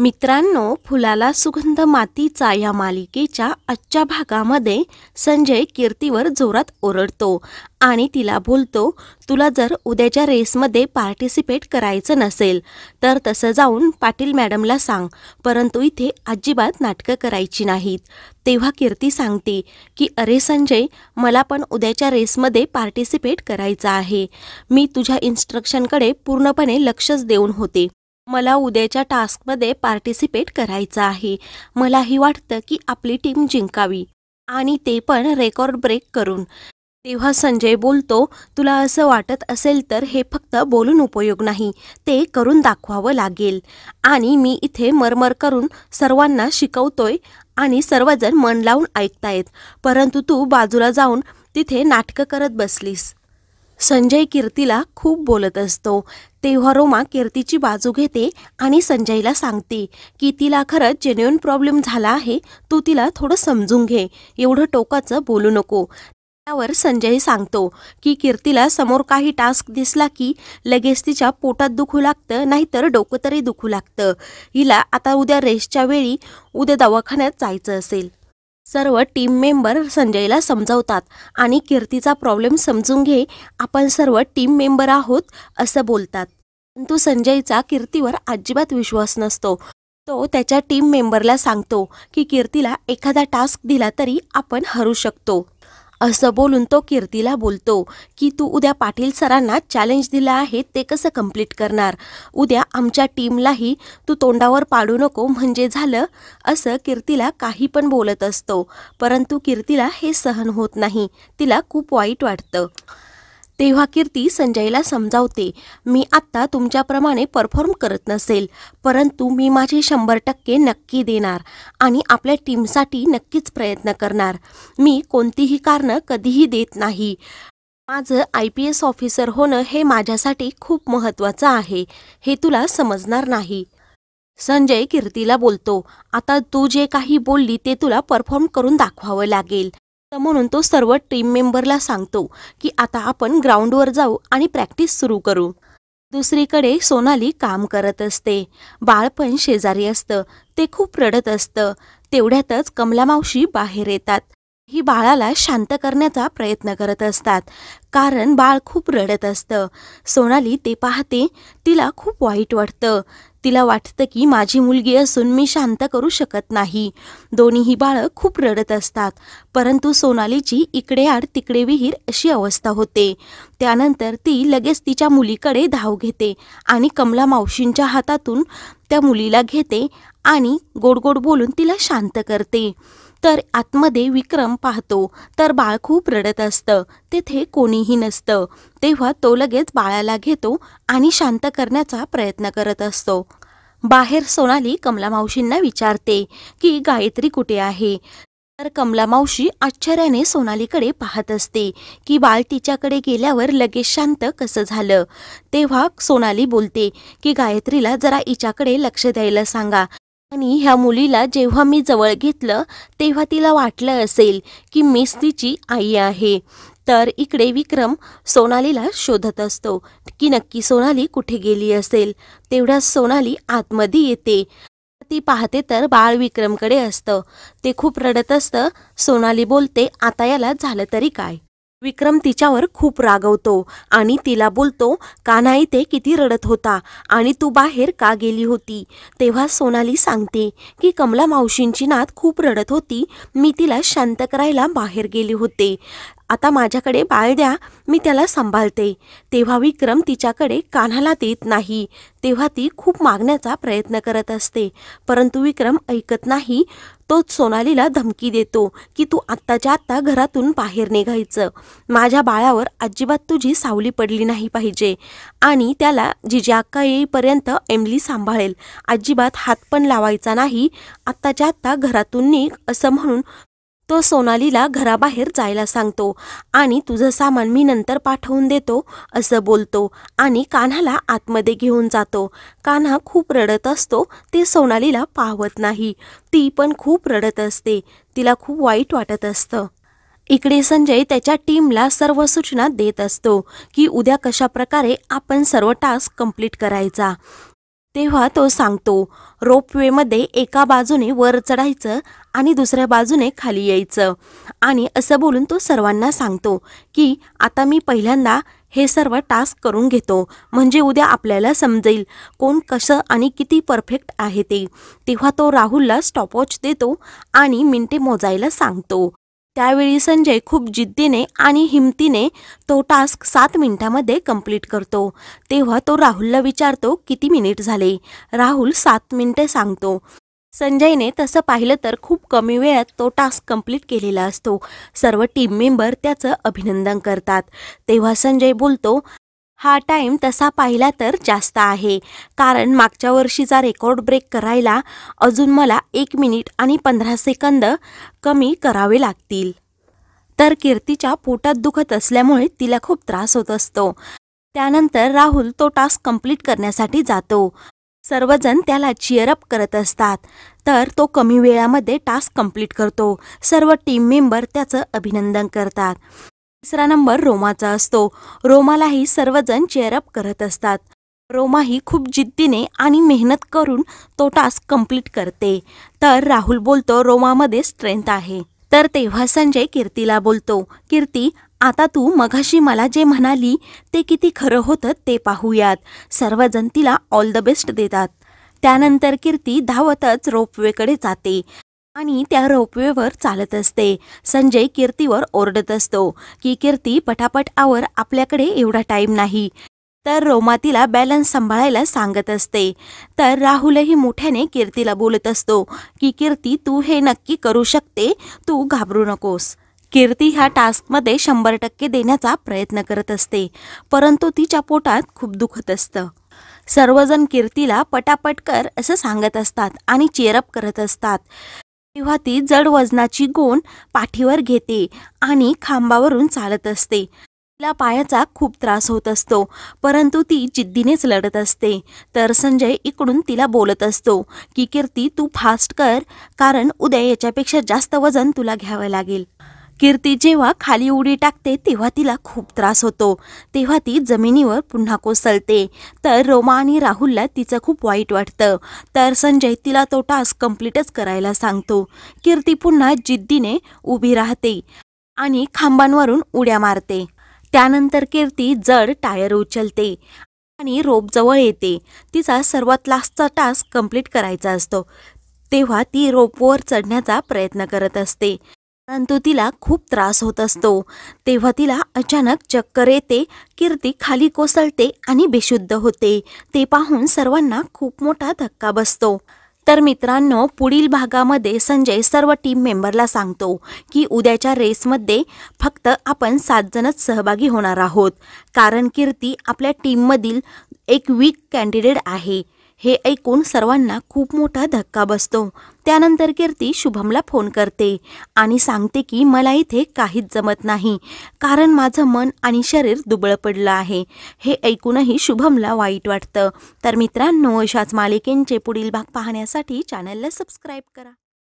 मित्रांनो, फुलाला सुगंध मातीचा या मालिकेच्या आजच्या भागामध्ये संजय कीर्तीवर जोरात ओरडतो आणि तिला बोलतो, तुला जर उद्याच्या रेसमध्ये पार्टिसिपेट करायचं नसेल तर तसं जाऊन पाटील मॅडमला सांग, परंतु इथे अजिबात नाटकं करायची नाहीत. तेव्हा कीर्ती सांगते की अरे संजय, मला पण उद्याच्या रेसमध्ये पार्टिसिपेट करायचं आहे. मी तुझ्या इन्स्ट्रक्शनकडे पूर्णपणे लक्षच देऊन होते. मला उद्याच्या टास्कमध्ये पार्टिसिपेट करायचं आहे. मलाही वाटतं की आपली टीम जिंकावी आणि ते पण रेकॉर्ड ब्रेक करून. तेव्हा संजय बोलतो, तुला असं वाटत असेल तर हे फक्त बोलून उपयोग नाही, ते करून दाखवावं लागेल. आणि मी इथे मरमर करून सर्वांना शिकवतोय आणि सर्वजण मन लावून ऐकतायत, परंतु तू बाजूला जाऊन तिथे नाटकं करत बसलीस. संजय कीर्तीला खूप बोलत असतो. तेव्हा रोमा कीर्तीची बाजू घेते आणि संजयला सांगते की तिला खरंच जेन्युइन प्रॉब्लेम झाला आहे, तू तिला थोडं समजून घे, एवढं टोकाचं बोलू नको. त्यावर संजय सांगतो की कीर्तीला समोर काही टास्क दिसला की लगेच तिच्या पोटात दुखू लागतं, नाहीतर डोकं तरी दुखू लागतं. हिला आता उद्या रेसच्या वेळी उद्या दवाखान्यात जायचं असेल. सर्व टीम मेंबर संजयला समजावतात आणि कीर्तीचा प्रॉब्लेम समजून घे, आपण सर्व टीम मेंबर आहोत असं बोलतात. परंतु संजयचा कीर्तीवर अजिबात विश्वास नसतो. तो त्याच्या टीम मेंबरला सांगतो की कीर्तीला एखादा टास्क दिला तरी आपण हरू शकतो. असं बोलून तो कीर्तीला बोलतो की तू उद्या पाटील सरांना चॅलेंज दिलं आहे, ते कसं कंप्लीट करणार? उद्या आमच्या टीमलाही तू तोंडावर पाडू नको म्हणजे झालं. असं कीर्तीला काही पण बोलत असतो, परंतु कीर्तीला हे सहन होत नाही. तिला खूप वाईट वाटतं. तेव्हा कीर्ती संजयला समजावते, मी आत्ता तुमच्याप्रमाणे परफॉर्म करत नसेल, परंतु मी माझे 100% नक्की देणार आणि आपल्या टीमसाठी नक्कीच प्रयत्न करणार. मी कोणतीही कारणं कधीही देत नाही. माझं IPS ऑफिसर होणं हे माझ्यासाठी खूप महत्त्वाचं आहे, हे तुला समजणार नाही. संजय कीर्तीला बोलतो, आता तू जे काही बोलली ते तुला परफॉर्म करून दाखवावं लागेल. म्हणून तो सर्व टीम मेंबरला सांगतो की आता आपण ग्राउंडवर जाऊ आणि प्रॅक्टिस सुरू करू. दुसरीकडे सोनाली काम करत असते. बाळ पण शेजारी असतं. ते खूप रडत असतं. तेवढ्यातच कमला मावशी बाहेर येतात. ही बाळाला शांत करण्याचा प्रयत्न करत असतात, कारण बाळ खूप रडत असतं. सोनाली ते पाहते. तिला खूप वाईट वाटतं. तिला वाटतं की माझी मुलगी असून मी शांत करू शकत नाही. दोन्हीही बाळं खूप रडत असतात, परंतु सोनालीची इकडे आड तिकडे विहीर अशी अवस्था होते. त्यानंतर ती लगेच तिच्या मुलीकडे धाव घेते आणि कमला मावशींच्या हातातून त्या मुलीला घेते आणि गोड गोड बोलून तिला शांत करते. तर आतमध्ये विक्रम पाहतो तर बाळ खूप रडत असतं. तेथे कोणीही नसतं. तेव्हा तो लगेच बाळाला घेतो आणि शांत करण्याचा प्रयत्न करत असतो. बाहेर सोनाली कमला मावशींना विचारते की गायत्री कुठे आहे. तर कमला मावशी आश्चर्याने सोनालीकडे पाहत असते की बाळ तिच्याकडे गेल्यावर लगेच शांत कसं झालं. तेव्हा सोनाली बोलते की गायत्रीला जरा हिच्याकडे लक्ष द्यायला सांगा. आणि ह्या मुलीला जेव्हा मी जवळ घेतलं तेव्हा तिला वाटलं असेल की मीच तिची आई आहे. तर इकडे विक्रम सोनालीला शोधत असतो की नक्की सोनाली कुठे गेली असेल. तेवढ्यात सोनाली आतमध्ये येते. ती पाहते तर बाळ विक्रमकडे असतं. ते खूप रडत असतं. सोनाली बोलते, आता याला झालं तरी काय? विक्रम तिच्यावर खूप रागवतो आणि तिला बोलतो, कान्हा इथे किती रडत होता आणि तू बाहेर का गेली होती? तेव्हा सोनाली सांगते की कमला मावशींची नात खूप रडत होती, मी तिला शांत करायला बाहेर गेले होते. आता माझ्याकडे बाळ द्या, मी त्याला सांभाळते. तेव्हा विक्रम तिच्याकडे कान्हाला देत नाही. तेव्हा ती खूप मागण्याचा प्रयत्न करत असते, परंतु विक्रम ऐकत नाही. तोच सोनालीला धमकी देतो की तू आत्ताच्या आत्ता घरातून बाहेर निघायचं. माझ्या बाळावर अजिबात तुझी सावली पडली नाही पाहिजे आणि त्याला जिजी अक्का येईपर्यंत एमली सांभाळेल. अजिबात हात पण लावायचा नाही. आत्ताच्या आत्ता घरातून निघ असं म्हणून तो सोनालीला घराबाहेर जायला सांगतो आणि तुझं सामान मी नंतर पाठवून देतो असं बोलतो आणि कान्हाला आतमध्ये घेऊन जातो. कान्हा खूप रडत असतो. ते सोनालीला पाहत नाही. ती पण खूप रडत असते. तिला खूप वाईट वाटत असतं. इकडे संजय त्याच्या टीमला सर्व सूचना देत असतो की उद्या कशा प्रकारे आपण सर्व टास्क कंप्लीट करायचा. तेव्हा तो सांगतो, रोपवेमध्ये एका बाजूने वर चढायचं आणि दुसऱ्या बाजूने खाली यायचं. आणि असं बोलून तो सर्वांना सांगतो की आता मी पहिल्यांदा हे सर्व टास्क करून घेतो, म्हणजे उद्या आपल्याला समजेल कोण कसं आणि किती परफेक्ट आहे ते. तेव्हा तो राहुलला स्टॉपवॉच देतो आणि मिनिटे मोजायला सांगतो. त्यावेळी संजय खूप जिद्दीने आणि हिमतीने तो टास्क 7 मिनिटांमध्ये कंप्लीट करतो. तेव्हा तो राहुलला विचारतो किती मिनिट झाले. राहुल 7 मिनिटे सांगतो. संजयने तसं पाहिलं तर खूप कमी वेळात तो टास्क कंप्लीट केलेला असतो. सर्व टीम मेंबर त्याचं अभिनंदन करतात. तेव्हा संजय बोलतो, हा टाईम तसा पाहिला तर जास्त आहे, कारण मागच्या वर्षीचा रेकॉर्ड ब्रेक करायला अजून मला 1 मिनिट आणि 15 सेकंद कमी करावे लागतील. तर कीर्तीच्या पोटात दुखत असल्यामुळे तिला खूप त्रास होत असतो. त्यानंतर राहुल तो टास्क कंप्लीट करण्यासाठी जातो. सर्वजण त्याला चिअरअप करत असतात. तर तो कमी वेळामध्ये टास्क कंप्लीट करतो. सर्व टीम मेंबर त्याचं अभिनंदन करतात. तिसरा नंबर रोमाचा असतो. रोमालाही सर्वजण चेअरअप करत असतात. रोमाही खूप जिद्दीने आणि मेहनत करून तो टास्क कंप्लीट करते. तर राहुल बोलतो, रोमामध्ये स्ट्रेंथ आहे. तर तेव्हा संजय कीर्तीला बोलतो, कीर्ती, आता तू मघाशी मला जे म्हणाली ते किती खरं होतं ते पाहूयात. सर्वजण तिला ऑल द बेस्ट देतात. त्यानंतर कीर्ती धावतच रोपवेकडे जाते आणि त्या रोपवेवर चालत असते. संजय कीर्तीवर ओरडत असतो की कीर्ती, पटापट आवर, आपल्याकडे एवढा टाईम नाही. तर रोमा तिला बॅलन्स सांभाळायला सांगत असते. तर राहुलही मोठ्याने कीर्तीला बोलत असतो की कीर्ती, तू हे नक्की करू शकते, तू घाबरू नकोस. कीर्ती ह्या टास्कमध्ये 100% देण्याचा प्रयत्न करत असते, परंतु तिच्या पोटात खूप दुखत असतं. सर्वजण कीर्तीला पटापट कर असं सांगत असतात आणि चेअरअप करत असतात. तेव्हा ती जड वजनाची गोण पाठीवर घेते आणि खांबावरून चालत असते. तिला पायाचा खूप त्रास होत असतो, परंतु ती जिद्दीनेच लढत असते. तर संजय इकडून तिला बोलत असतो की कीर्ती, तू फास्ट कर, कारण उद्या याच्यापेक्षा जास्त वजन तुला घ्यावं लागेल. कीर्ती जेव्हा खाली उडी टाकते तेव्हा तिला खूप त्रास होतो. तेव्हा ती जमिनीवर पुन्हा कोसळते. तर रोमा आणि राहुलला तिचं खूप वाईट वाटतं. तर संजय तिला तो टास्क कंप्लीटच करायला सांगतो. कीर्ती पुन्हा जिद्दीने उभी राहते आणि खांबांवरून उड्या मारते. त्यानंतर कीर्ती जड टायर उचलते आणि रोपजवळ येते. तिचा सर्वात लास्टचा टास्क कंप्लीट करायचा असतो. तेव्हा ती रोपवर चढण्याचा प्रयत्न करत असते, परंतु तिला खूप त्रास होत असतो. तेव्हा तिला अचानक चक्कर येते. कीर्ती खाली कोसळते आणि बेशुद्ध होते. ते पाहून सर्वांना खूप मोठा धक्का बसतो. तर मित्रांनो, पुढील भागामध्ये संजय सर्व टीम मेंबरला सांगतो की उद्याच्या रेसमध्ये फक्त आपण 7 जणच सहभागी होणार आहोत, कारण कीर्ती आपल्या टीममधील एक वीक कॅन्डिडेट आहे. हे ऐकून सर्वांना खूप मोठा धक्का बसतो. त्यानंतर कीर्ती शुभमला फोन करते आणि सांगते की मला इथे काहीच जमत नाही, कारण माझं मन आणि शरीर दुबळं पडलं आहे. हे ऐकूनही शुभमला वाईट वाटतं. तर मित्रांनो, अशाच मालिकेंचे पुढील भाग पाहण्यासाठी चॅनलला सबस्क्राईब करा.